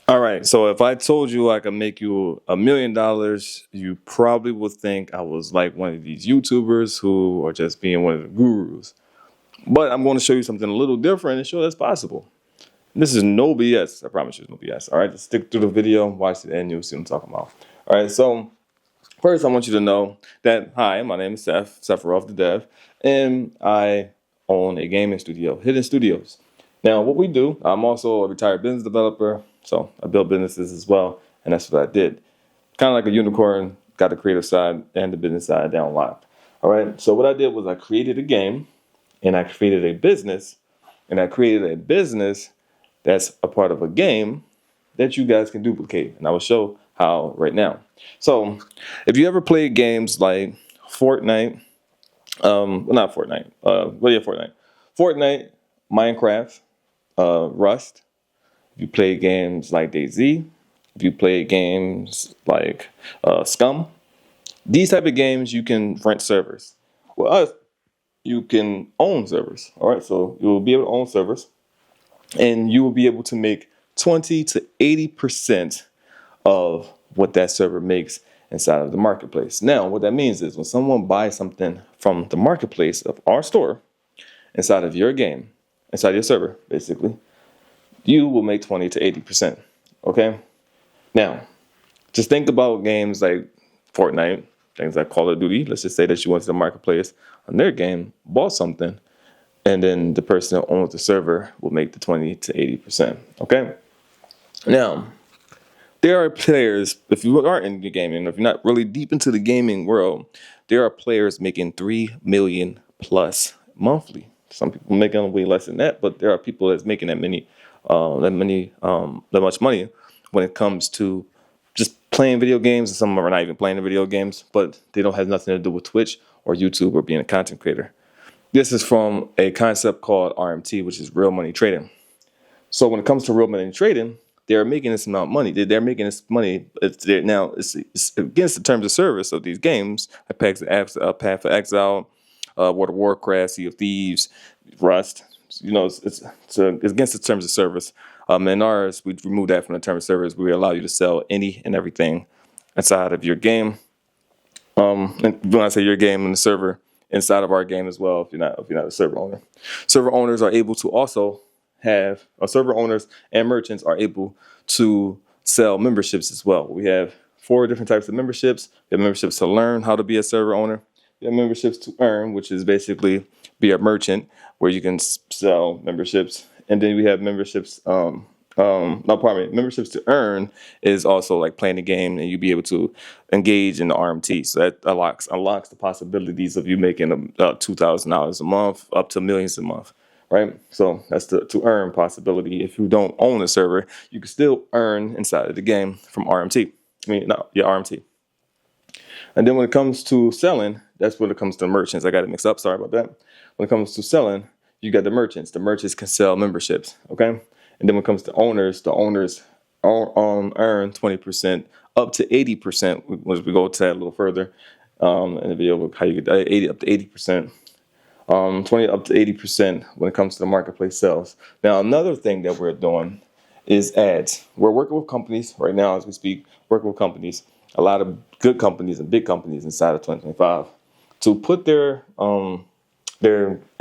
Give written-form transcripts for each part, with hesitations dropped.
All right, so if I told you I could make you $1 million, you probably would think I was like one of these YouTubers who are just being one of the gurus. But I'm going to show you something a little different and show that's possible. This is no BS. I promise you, it's no BS. All right, just stick through the video, watch it, and you'll see what I'm talking about. All right, so first I want you to know that, hi, my name is Sephiroth the Dev, and I own a gaming studio, Hidn Studios. Now, what we do, I'm also a retired business developer, so I build businesses as well, and that's what I did. Kind of like a unicorn, got the creative side and the business side down locked. All right, so what I did was I created a game, and I created a business, that's a part of a game that you guys can duplicate, and I will show how right now. So, if you ever played games like Fortnite, well, not Fortnite, Fortnite, Minecraft, Rust. If you play games like DayZ, if you play games like Scum, these type of games you can rent servers. Well, us, you can own servers. All right, so you'll be able to own servers, and you will be able to make 20 to 80% of what that server makes inside of the marketplace. Now, what that means is when someone buys something from the marketplace of our store inside of your game, inside your server, basically, you will make 20 to 80%. Okay? Now, just think about games like Fortnite, things like Call of Duty. Let's just say that you went to the marketplace on their game, bought something, and then the person that owns the server will make the 20 to 80%. Okay? Now, there are players, if you aren't in the gaming, if you're not really deep into the gaming world, there are players making 3 million plus monthly. Some people making way less than that, but there are people that's making that much money when it comes to just playing video games. And some of them are not even playing the video games, but they don't have nothing to do with Twitch or YouTube or being a content creator. This is from a concept called RMT, which is real money trading. So when it comes to real money trading, they're making this amount of money. They're making this money. It's against the terms of service of these games, like Path of Exile, World of Warcraft, Sea of Thieves, Rust. You know, it's against the terms of service. In ours, we remove that from the terms of service. We allow you to sell any and everything inside of your game. And when I say your game and the server, inside of our game as well, if you're not a server owner. Server owners are able to also server owners and merchants are able to sell memberships as well. We have 4 different types of memberships. We have memberships to learn how to be a server owner. We have memberships to earn, which is basically be a merchant where you can sell memberships. And then we have memberships, memberships to earn is also like playing the game and you be able to engage in the RMT. So that unlocks the possibilities of you making $2,000 a month up to millions a month. Right, so that's the to earn possibility. If you don't own a server, you can still earn inside of the game from RMT. RMT. And then when it comes to selling, that's when it comes to merchants. I got it mixed up. Sorry about that. When it comes to selling, you got the merchants. The merchants can sell memberships. Okay, and then when it comes to owners, the owners earn 20% up to 80%. Once we go to that a little further in the video, how you get 80 up to 80%. 20 up to 80% when it comes to the marketplace sales. Now, another thing that we're doing is ads. We're working with companies right now as we speak, working with companies, a lot of good companies and big companies inside of 2025 to put their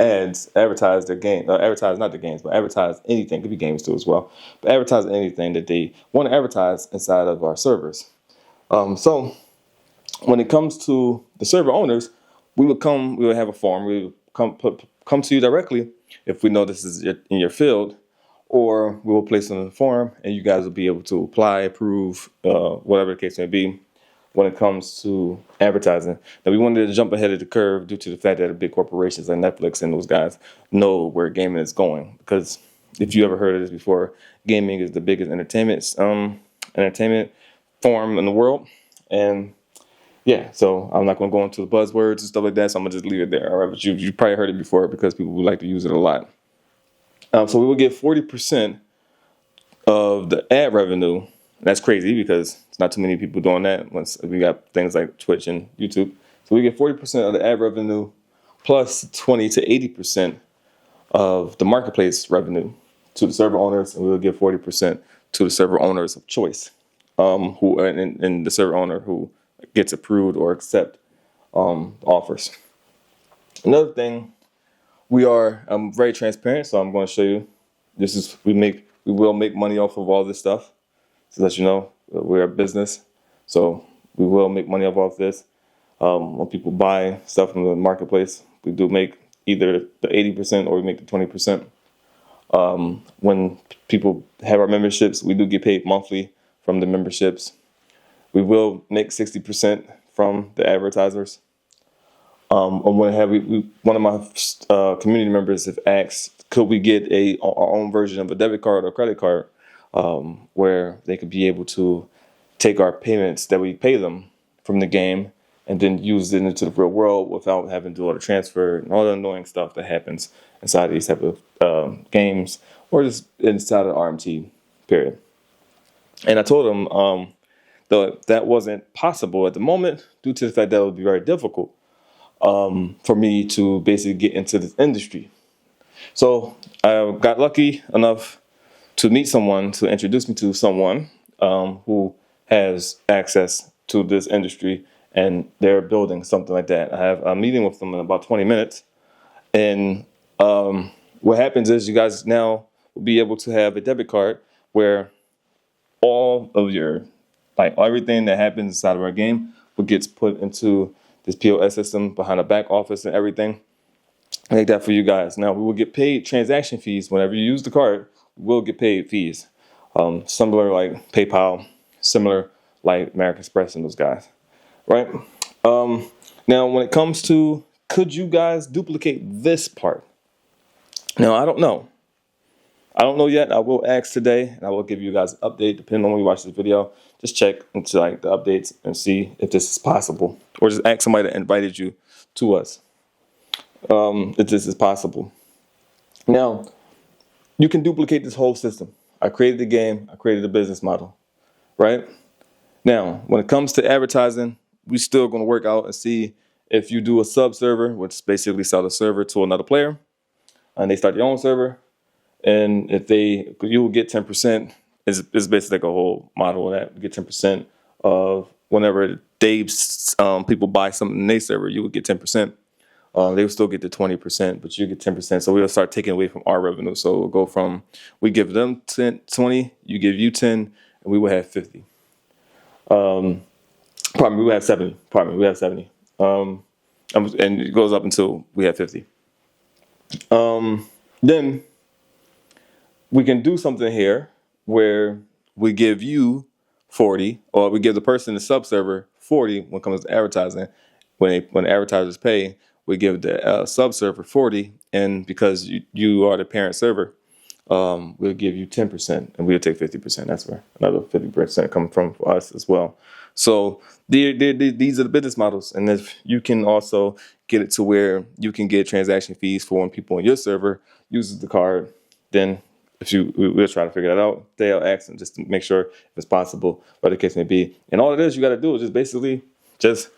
ads, advertise their game, advertise not the games, but advertise anything, could be games too as well, but advertise anything that they want to advertise inside of our servers. So when it comes to the server owners, we would have a form, we would come to you directly if we know this is in your field, or we will place it on the form and you guys will be able to apply, approve, whatever the case may be when it comes to advertising. Now, we wanted to jump ahead of the curve due to the fact that the big corporations like Netflix and those guys know where gaming is going. Because if you ever heard of this before, gaming is the biggest entertainment form in the world. And yeah, so I'm not going to go into the buzzwords and stuff like that, so I'm going to just leave it there. All right, but you probably heard it before because people would like to use it a lot. So we will get 40% of the ad revenue. That's crazy because it's not too many people doing that once we got things like Twitch and YouTube. So we get 40% of the ad revenue plus 20 to 80% of the marketplace revenue to the server owners, and we will give 40% to the server owners of choice, who and the server owner who gets approved or accept offers. Another thing, we are very transparent, so I'm going to show you. We will make money off of all this stuff. To let you know, we're a business, so we will make money off this. When people buy stuff from the marketplace, we do make either the 80% or we make the 20%. When people have our memberships, we do get paid monthly from the memberships. We will make 60% from the advertisers. One of my community members have asked, could we get our own version of a debit card or credit card, where they could be able to take our payments that we pay them from the game and then use it into the real world without having to do all the transfer and all the annoying stuff that happens inside these type of games or just inside of RMT period. And I told them that wasn't possible at the moment due to the fact that it would be very difficult for me to basically get into this industry. So I got lucky enough to meet someone, to introduce me to someone who has access to this industry, and they're building something like that. I have a meeting with them in about 20 minutes. And what happens is you guys now will be able to have a debit card where all of everything that happens inside of our game gets put into this POS system behind the back office and everything like that for you guys. Now, we will get paid transaction fees whenever you use the card. We'll get paid fees, similar like PayPal, similar like American Express and those guys, right? Now, when it comes to could you guys duplicate this part? Now, I don't know. I don't know yet. I will ask today, and I will give you guys an update depending on when you watch this video. Just check into like the updates and see if this is possible, or just ask somebody that invited you to us if this is possible. Now, you can duplicate this whole system. I created the game. I created a business model, right? Now, when it comes to advertising, we're still going to work out and see if you do a sub server, which basically sell the server to another player, and they start their own server. And if you will get 10%. It's basically like a whole model of that. You get 10% of whenever people buy something in their server, you would get 10%. They will still get the 20%, but you get 10%. So we'll start taking away from our revenue. So we'll go from, we give them 20, you give you 10, and we will have 50. We will have 70. We have 70. And it goes up until we have 50. Then we can do something here where we give you 40, or we give the person the sub server 40 when it comes to advertising. When advertisers pay, we give the sub server 40, and because you are the parent server, we'll give you 10%, and we'll take 50%. That's where another 50% comes from for us as well. So these are the business models, and if you can also get it to where you can get transaction fees for when people on your server uses the card, then we'll try to figure that out. They'll ask them just to make sure if it's possible, whatever the case may be. And all it is you got to do is just basically just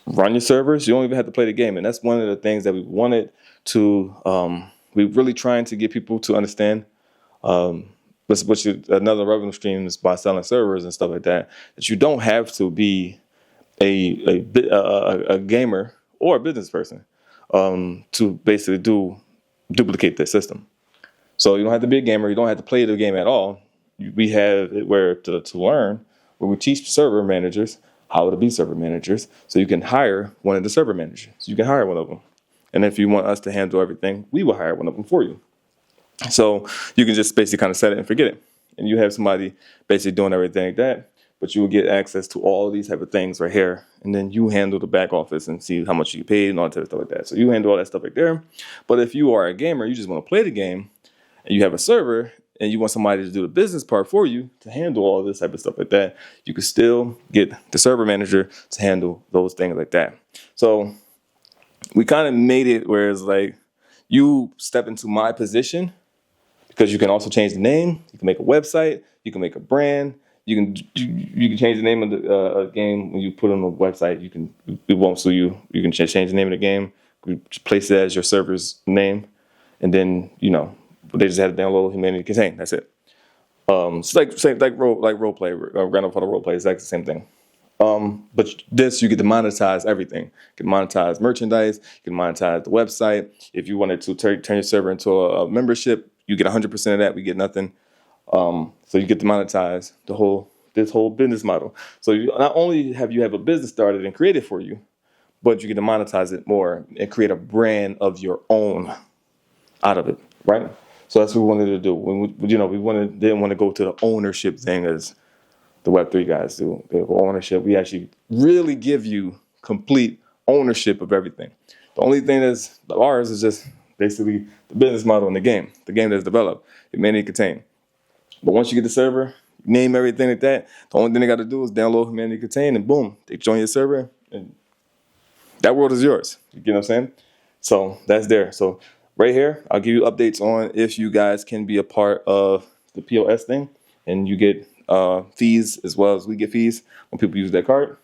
run your servers. You don't even have to play the game. And that's one of the things that we wanted to, we're really trying to get people to understand, which another revenue stream is by selling servers and stuff like that, that you don't have to be a gamer or a business person to basically duplicate this system. So you don't have to be a gamer. You don't have to play the game at all. We have it where to learn, where we teach server managers how to be server managers. So you can hire one of the server managers. So you can hire one of them. And if you want us to handle everything, we will hire one of them for you. So you can just basically kind of set it and forget it. And you have somebody basically doing everything like that, but you will get access to all of these type of things right here. And then you handle the back office and see how much you get paid and all that type of stuff like that. So you handle all that stuff right there. But if you are a gamer, you just want to play the game, and you have a server, and you want somebody to do the business part for you to handle all this type of stuff like that, you can still get the server manager to handle those things like that. So we kind of made it where it's like you step into my position, because you can also change the name. You can make a website. You can make a brand. You can change the name of the game when you put it on the website. It won't sue you. You can change the name of the game. You place it as your server's name, and then they just have to download Humanity Contain. That's it. It's like role play, Grand Theft Auto role play. It's like the same thing. But this, you get to monetize everything. You can monetize merchandise. You can monetize the website. If you wanted to turn your server into a membership, you get 100% of that. We get nothing. So you get to monetize this whole business model. So not only have you have a business started and created for you, but you get to monetize it more and create a brand of your own out of it, right? So that's what we wanted to do. When didn't want to go to the ownership thing as the Web3 guys do. The ownership, we actually really give you complete ownership of everything. The only thing that's ours is just basically the business model in the game that's developed. It may need contain. But once you get the server, name everything like that, the only thing they got to do is download Humanity Contain, and boom, they join your server, and that world is yours. You get what I'm saying? So that's there. So right here, I'll give you updates on if you guys can be a part of the POS thing, and you get fees as well as we get fees when people use that card.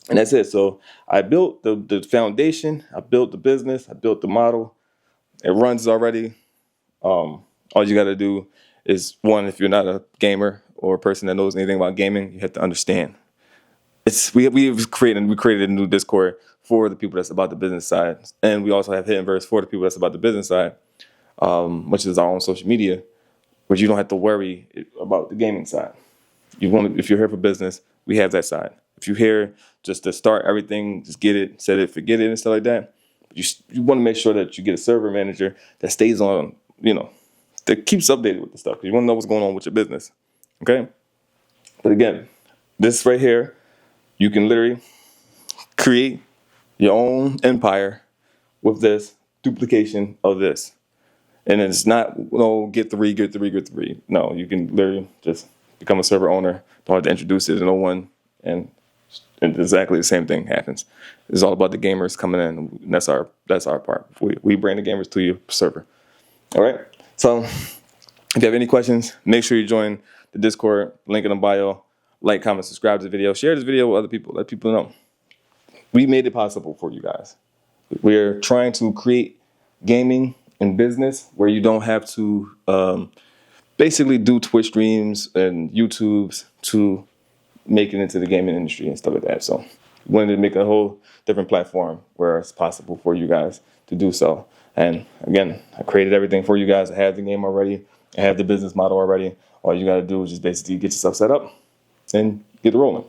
And that's it. So I built the foundation, I built the business, I built the model. It runs already. All you got to do is, one, if you're not a gamer or a person that knows anything about gaming, you have to understand. We created a new Discord for the people that's about the business side, and we also have Hidn for the people that's about the business side, which is our own social media, but you don't have to worry about the gaming side. If you're here for business, we have that side. If you're here just to start everything, just get it, set it, forget it, and stuff like that, you want to make sure that you get a server manager that stays on, that keeps updated with the stuff. You want to know what's going on with your business, okay? But again, this right here, you can literally create your own empire with this duplication of this. And it's not, get three. No, you can literally just become a server owner. Don't have to introduce it to no one. And exactly the same thing happens. It's all about the gamers coming in. And that's our part. We bring the gamers to your server. All right? So if you have any questions, make sure you join the Discord. Link in the bio. Like, comment, subscribe to the video. Share this video with other people. Let people know. We made it possible for you guys. We're trying to create gaming and business where you don't have to basically do Twitch streams and YouTubes to make it into the gaming industry and stuff like that. So we wanted to make a whole different platform where it's possible for you guys to do so. And again, I created everything for you guys. I have the game already. I have the business model already. All you got to do is just basically get yourself set up and get it rolling.